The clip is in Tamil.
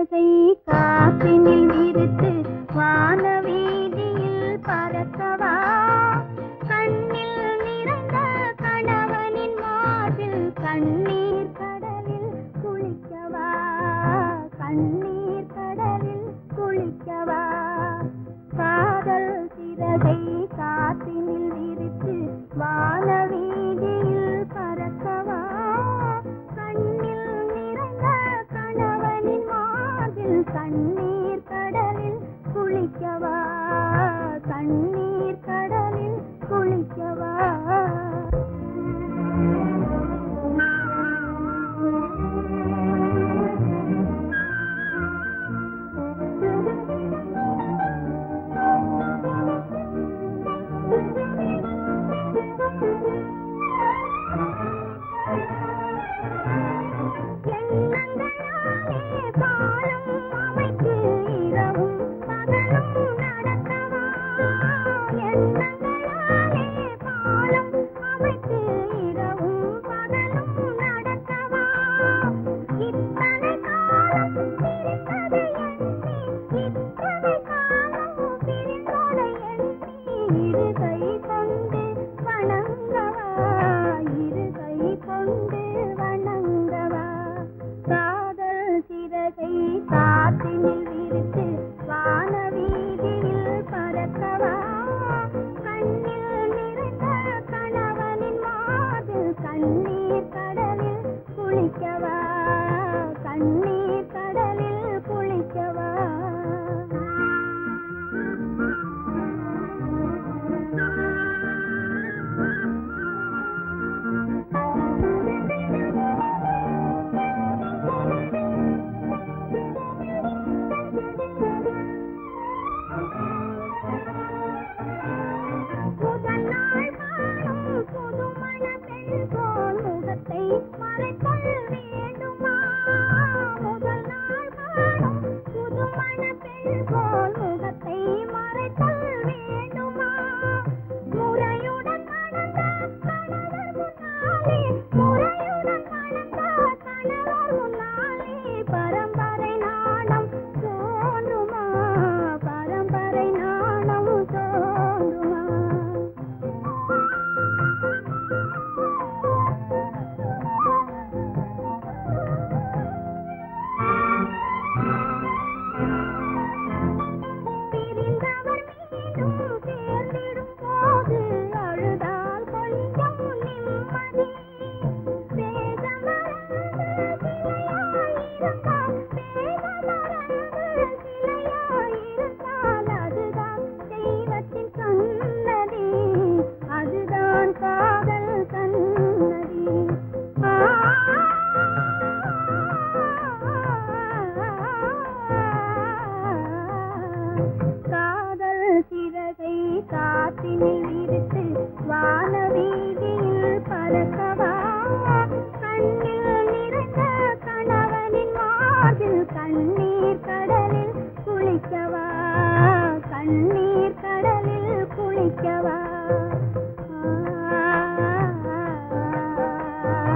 சிறகை காற்றினில் விரித்து வானவீதியில் பறக்கவா, கண்ணில் நிறைந்த கணவனின் மார்பில் கண்ணீர் கடலில் குளிக்கவா, கண்ணீர் கடலில் குளிக்கவா. காதல் சிறகை காற்றினில் விரித்து வானவீதியில் பறக்கவா, கண்ணில் நிறைந்த கணவனின் மார்பில் கண்ணீர் கடலில் குளிக்கவா, கண்ணீர் கடலில் குளிக்கவா. காற்றினில் விரித்து வானவீதியில் பறக்கவா, கண்ணில் நிறைந்த கணவனின் மார்பில் கண்ணீர் கடலில் குளிக்கவா, கண்ணீர் கடலில் குளிக்கவா. காற்றினில் விரித்து வானவீதியில் பறக்கவா, கண்ணில் நிறைந்த கணவனின் மார்பில் கண்ணீர்